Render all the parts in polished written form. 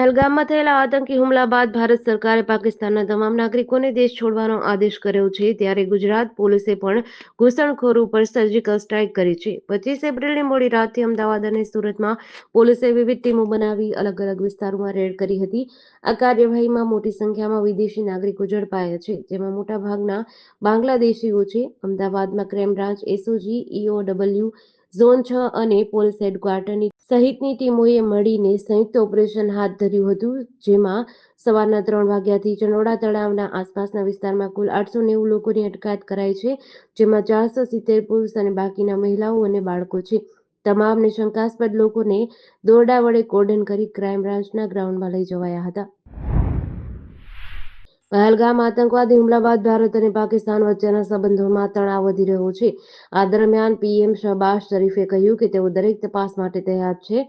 પહેલગામમાં થયેલા આતંકી હુમલા બાદ ભારત સરકારે પાકિસ્તાનના તમામ નાગરિકોને દેશ છોડવાનો આદેશ કર્યો છે, ત્યારે ગુજરાત પોલીસે પણ ઘૂસણખોરો ઉપર સર્જિકલ સ્ટ્રાઇક કરી છે। 25 એપ્રિલની મોડી રાતથી અમદાવાદ અને સુરતમાં પોલીસે વિવિધ ટીમો બનાવી અલગ અલગ વિસ્તારોમાં રેડ કરી હતી। આ કાર્યવાહીમાં મોટી સંખ્યામાં વિદેશી નાગરિકો ઝડપાયા છે, જેમાં મોટાભાગના બાંગ્લાદેશીઓ છે। અમદાવાદમાં crime branch, SOG, EOW zone 6 અને પોલીસ હેડક્વાર્ટરની સહિતની ટીમોએ મળીને સંયુક્ત ઓપરેશન હાથ ધર્યું હતું, જેમાં સવારના 3 વાગ્યાથી ચંડોળા તળાવના આસપાસના વિસ્તારમાં કુલ 890 લોકોની અટકાયત કરાઈ છે, જેમાં 470 પુરુષ અને બાકીના મહિલાઓ અને બાળકો છે। તમામને શંકાસ્પદ લોકોને દોરડા વડે કોર્ડન કરી ક્રાઇમ બ્રાન્ચના ગ્રાઉન્ડમાં લઈ જવાયા હતા। પહેલગામ આતંકવાદી હુમલા બાદ ભારત અને પાકિસ્તાન વચ્ચેના સંબંધોમાં તણાવ વધી રહ્યો છે। આ દરમિયાન પીએમ શહબાઝ શરીફે કહ્યું કે તેઓ દરેક તપાસ માટે તૈયાર છે।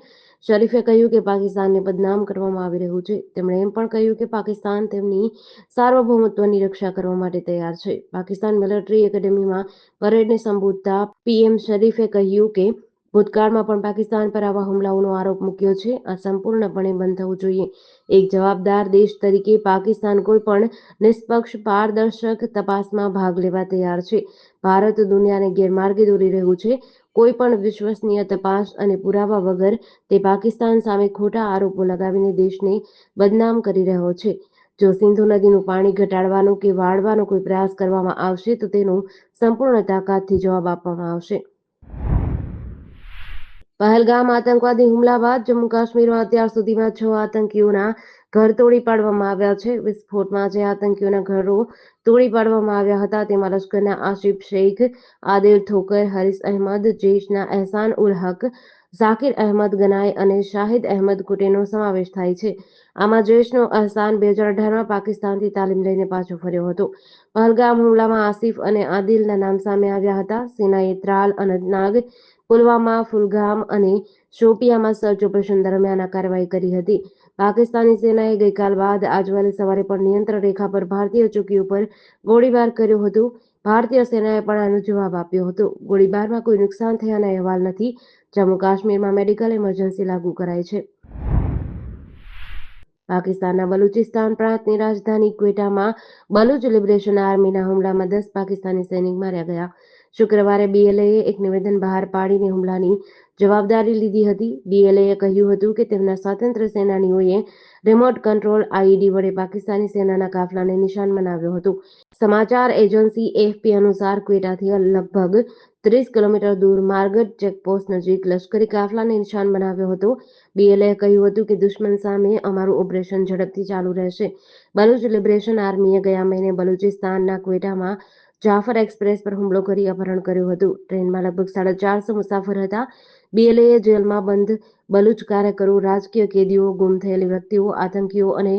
શરીફે કહ્યું કે પાકિસ્તાનને બદનામ કરવામાં આવી રહ્યું છે। તેમણે એમ પણ કહ્યું કે પાકિસ્તાન તેમની સાર્વભૌમત્વની રક્ષા કરવા માટે તૈયાર છે। પાકિસ્તાન મિલિટરી એકેડેમીમાં પરેડને સંબોધતા પીએમ શરીફે કહ્યું કે ભૂતકાળમાં પણ પાકિસ્તાન પર આવા હુમલાઓનો આરોપ મૂક્યો છે। આ સંપૂર્ણપણે બંધ થવું જોઈએ। એક જવાબદાર દેશ તરીકે પાકિસ્તાન કોઈ પણ નિષ્પક્ષ, પારદર્શક તપાસમાં ભાગ લેવા તૈયાર છે। ભારત દુનિયાને ગેરમાર્ગે દોરી રહ્યું છે। કોઈ પણ વિશ્વસનીય તપાસ અને પુરાવા વગર તે પાકિસ્તાન સામે ખોટા આરોપો લગાવીને દેશને બદનામ કરી રહ્યો છે। જો સિંધુ નદીનું પાણી ઘટાડવાનો કે વાળવાનો કોઈ પ્રયાસ કરવામાં આવશે તો તેનો સંપૂર્ણ તાકાતથી જવાબ આપવામાં આવશે। પહેલગામ આતંકવાદી હુમલા બાદ જમ્મુ કાશ્મીરમાં અત્યાર સુધીમાં 6 આતંકીઓના ઘર તોડી પાડવામાં આવ્યા છે। વિસ્ફોટમાં જે આતંકીઓના ઘરો તોડી પાડવામાં આવ્યા હતા તેમાં લશ્કરના આસિફ શેખ, આદિલ ઠોકર, હરીસ અહેમદ, જૈશના એહસાન ઉલ હક, ઝાકિર અહેમદ ગનાઈ અને શાહિદ અહેમદ કુટીનો સમાવેશ થાય છે। આમાં જૈશનો અહસાન 2018માં પાકિસ્તાનથી તાલીમ લઈને પાછો ફર્યો હતો। પહેલગામ હુમલામાં આસિફ અને આદિલના નામ સામે આવ્યા હતા। સેનાએ ત્રાલ, અનંતનાગ, પુલવામા, કુલગામ અને શોપિયામાં સર્ચ ઓપરેશન દરમિયાન આ કાર્યવાહી કરી હતી। પાકિસ્તાની સેનાએ ગઈકાલ બાદ આજ વહેલી સવારે પણ નિયંત્રણ રેખા પર ભારતીય ચોકીઓ પર ગોળીબાર કર્યો હતો। ભારતીય સેનાએ પણ આનો જવાબ આપ્યો હતો। ગોળીબારમાં કોઈ નુકસાન થયાના અહેવાલ નથી। જમ્મુ કાશ્મીરમાં મેડિકલ ઇમરજન્સી લાગુ કરાઈ છે। પાકિસ્તાનના બલુચિસ્તાન પ્રાંતની રાજધાની ક્વેટામાં બલુચ લિબરેશન આર્મીના હુમલામાં 10 પાકિસ્તાની સૈનિક માર્યા ગયા। શુક્રવારે બીએલએએ એક નિવેદન બહાર પાડીને હુમલાની જવાબદારી લીધી હતી। બીએલએએ કહ્યું હતું કે તેમના સ્વાતંત્ર્ય સેનાનીઓએ રિમોટ કંટ્રોલ આઈઈડી વડે પાકિસ્તાની સેનાના કાફલાને નિશાન બનાવ્યો હતો। સમાચાર એજન્સી એએફપી અનુસાર ક્વેટાથી લગભગ 30 કિલોમીટર દૂર માર્ગટ ચેકપોસ્ટ નજીક લશ્કરી કાફલાને નિશાન બનાવ્યો હતો। બીએલએએ કહ્યું હતું કે દુશ્મન સામે અમારું ઓપરેશન ઝડપથી ચાલુ રહેશે। બલુચ લિબરેશન આર્મીએ ગયા મહિને બલુચિસ્તાનના ક્વેટામાં જાફર એક્સપ્રેસ પર હુમલો કરી અપહરણ કર્યું હતું। ટ્રેનમાં લગભગ 450 મુસાફર હતા। બીએલએએ જેલમાં બંધ બલુચ કાર્યકરો, રાજકીય કેદીઓ, ગુમ થયેલી વ્યક્તિઓ, આતંકીઓ અને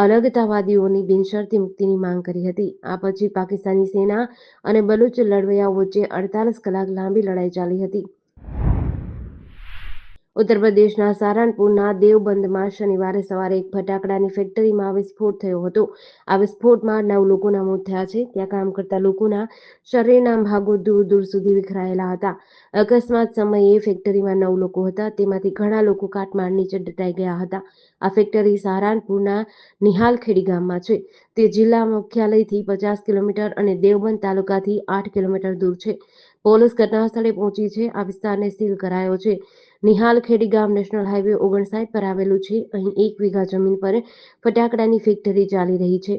અલગતાવાદીઓની બિનશરતી મુક્તિની માંગ કરી હતી। આ પછી પાકિસ્તાની સેના અને બલુચ લડવૈયાઓ વચ્ચે 48 કલાક લાંબી લડાઈ ચાલી હતી। ઉત્તર પ્રદેશના સારનપુરના દેવબંદમાં શનિવારે સવારે એક ફટાકડાની ફેક્ટરીમાં વિસ્ફોટ થયો હતો। આ વિસ્ફોટમાં 9 લોકોના મોત થયા છે। ત્યાં કામ કરતા લોકોના શરીરના ભાગો દૂર દૂર સુધી વિખરાયેલા હતા। અકસ્માત સમયે ફેક્ટરીમાં 9 લોકો હતા, તેમાંથી ઘણા લોકો કાટમાળ નીચે દટાઈ ગયા હતા। આ ફેક્ટરી સહારનપુરના નિહાલખેડી ગામમાં છે। તે જિલ્લા મુખ્યાલયથી 50 કિલોમીટર અને દેવબંદ તાલુકાથી 8 કિલોમીટર દૂર છે। પોલીસ ઘટનાસ્થળે પહોંચી છે। આ વિસ્તારને સીલ કરાયો છે। નિહાલખેડી ગામ નેશનલ હાઈવે 59 પર આવેલું છે। અહીં 1 વીઘા જમીન પર ફટાકડાની ફેક્ટરી ચાલી રહી છે।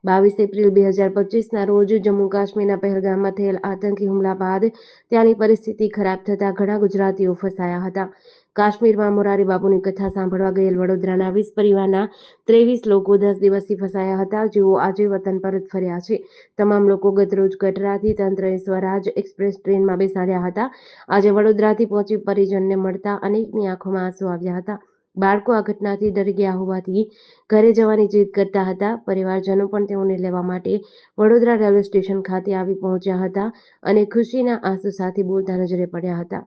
22 એપ્રિલ 2025ના રોજ જમ્મુ કાશ્મીરના પહેલગામમાં થયેલ આતંકી હુમલા બાદ ત્યાંની પરિસ્થિતિ ખરાબ થતાં ઘણા ગુજરાતીઓ ફસાયા હતા। કાશ્મીરમાં મોરારી બાપુની કથા સાંભળવા ગયેલ વડોદરાના 20 પરિવારના 23 લોકો 10 દિવસથી ફસાયા હતા, જેઓ આજે વતન પરત ફર્યા છે। તમામ લોકો ગતરોજ કટરાથી તંત્રએ સ્વરાજ એક્સપ્રેસ ટ્રેનમાં બેસાડ્યા હતા। આજે વડોદરાથી પહોંચી પરિજનને મળતા અનેકની આંખોમાં આંસુ આવ્યા હતા। બાળકો આ ઘટનાથી ડરી ગયા હોવાથી ઘરે જવાની જીદ કરતા હતા। પરિવારજનો પણ તેઓને લેવા માટે વડોદરા રેલવે સ્ટેશન ખાતે આવી પહોંચ્યા હતા અને ખુશીના આંસુ સાથે બોલતા નજરે પડ્યા હતા।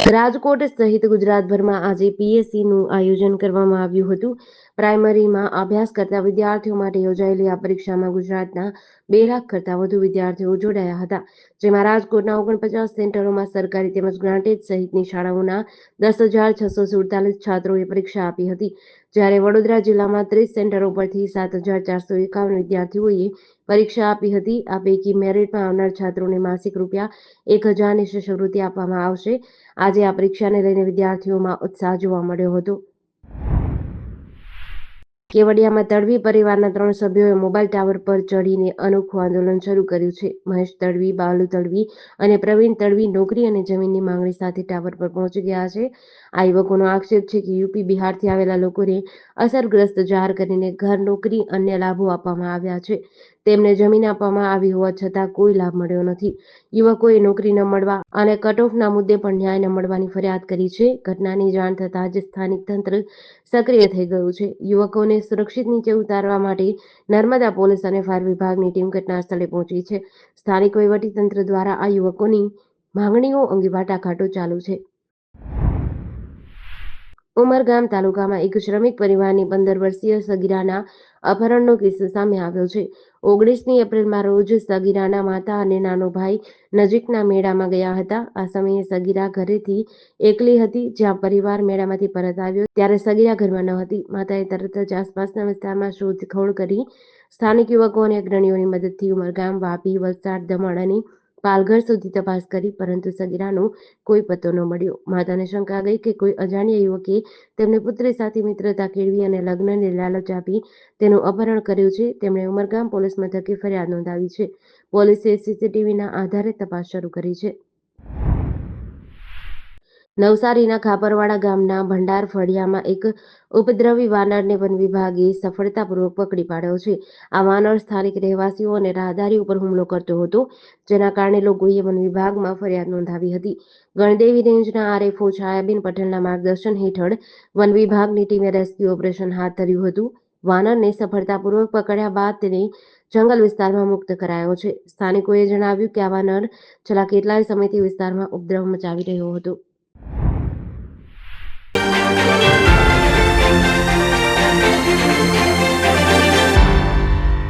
રાજકોટ સહિત ગુજરાતભરમાં આજે પીએસસીનું આયોજન કરવામાં આવ્યું હતું। પ્રાઇમરીમાં અભ્યાસ કરતા વિદ્યાર્થીઓ માટે યોજાયેલી આ પરીક્ષામાં ગુજરાતના 2 લાખ કરતાં વધુ વિદ્યાર્થીઓ જોડાયા હતા, જેમાં રાજકોટના 49 સેન્ટરોમાં સરકારી તેમજ ગ્રાન્ટેડ સહિતની શાળાઓના 10,647 છાત્રોએ પરીક્ષા આપી હતી, જ્યારે વડોદરા જિલ્લામાં 30 સેન્ટરો પરથી 7,451 વિદ્યાર્થીઓએ પરીક્ષા આપી હતી. આ પૈકી મેરિટમાં આવનાર છાત્રોને માસિક ₹1,000ની શિષ્યવૃત્તિ આપવામાં આવશે. આજે આ પરીક્ષાને લઈને વિદ્યાર્થીઓમાં ઉત્સાહ જોવા મળ્યો હતો. કેવડિયામાં તડવી પરિવારના 3 સભ્યોએ મોબાઈલ ટાવર પર ચઢીને અનોખું આંદોલન શરૂ કર્યું છે. મહેશ તડવી, બાલુ તડવી અને પ્રવીણ તડવી નોકરી અને જમીનની માંગણી સાથે ટાવર પર પહોંચી ગયા છે. આ યુવકોનો આક્ષેપ છે કે યુપી, બિહારથી આવેલા લોકોને અસરગ્રસ્ત જાહેર કરીને ઘર, નોકરી, અન્ય લાભો આપવામાં આવ્યા છે. તેમને જમીન આપવામાં આવી હોવા છતાં કોઈ લાભ મળ્યો નથી. યુવકોએ નોકરી ન મળવા અને કટઓફના મુદ્દે પણ ન્યાય ન મળવાની ફરિયાદ કરી છે. ઘટનાની જાણ થતાં જ સ્થાનિક તંત્ર સક્રિય થઈ ગયું છે. યુવકોને સુરક્ષિત નીચે ઉતારવા માટે નર્મદા પોલીસ અને ફાયર વિભાગની ટીમ ઘટનાસ્થળે પહોંચી છે. સ્થાનિક વહીવટીતંત્ર દ્વારા આ યુવકોની માંગણીઓ અંગે વાટાઘાટો ચાલુ છે. ઉમરગામ તાલુકામાં એક શ્રમિક પરિવારની 15 વર્ષીય સગીરાના અપહરણનો કિસ્સો સામે આવ્યો છે. 19મી એપ્રિલમાં રોજ સગીરાના માતા અને નાનો ભાઈ નજીકના મેળામાં ગયા હતા. આ સમયે સગીરા ઘરેથી એકલી હતી. જ્યાં પરિવાર મેળામાંથી પરત આવ્યો ત્યારે સગીરા ઘરમાં ન હતી. માતાએ તરત જ આસપાસના વિસ્તારમાં શોધખોળ કરી સ્થાનિક યુવકો અને અગ્રણીઓની મદદથી ઉમરગામ, વાપી, વલસાડ, દમણ અને પાલઘર સુધી તપાસ કરી, પરંતુ સગીરાનો કોઈ પત્તો ન મળ્યો. માતાને શંકા ગઈ કે કોઈ અજાણ્યા યુવકે તેમની પુત્રી સાથે મિત્રતા કેળવી અને લગ્નની લાલચ આપી તેનું અપહરણ કર્યું છે. તેમણે ઉમરગામ પોલીસ મથકે ફરિયાદ નોંધાવી છે. પોલીસે સીસીટીવીના આધારે તપાસ શરૂ કરી છે. નવસારીના ખાપરવાડા ગામના ભંડાર ફળિયામાં એક ઉપદ્રવી વાનરને વન વિભાગે સફળતાપૂર્વક પકડી પાડ્યો છે. આ વાનર સ્થાનિક રહેવાસીઓ અને રાહદારીઓ પર હુમલો કરતો હતો, જેના કારણે લોકોએ વન વિભાગમાં ફરિયાદ નોંધાવી હતી. ગણદેવી રેન્જના આરએફઓ છાયાબેન પટેલના માર્ગદર્શન હેઠળ વન વિભાગની ટીમે રેસ્ક્યુ ઓપરેશન હાથ ધર્યું હતું. વાનરને સફળતાપૂર્વક પકડ્યા બાદ તેને જંગલ વિસ્તારમાં મુક્ત કરાયો છે. સ્થાનિકોએ જણાવ્યું કે આ વાનર છેલ્લા કેટલાય સમયથી વિસ્તારમાં ઉપદ્રવ મચાવી રહ્યો હતો.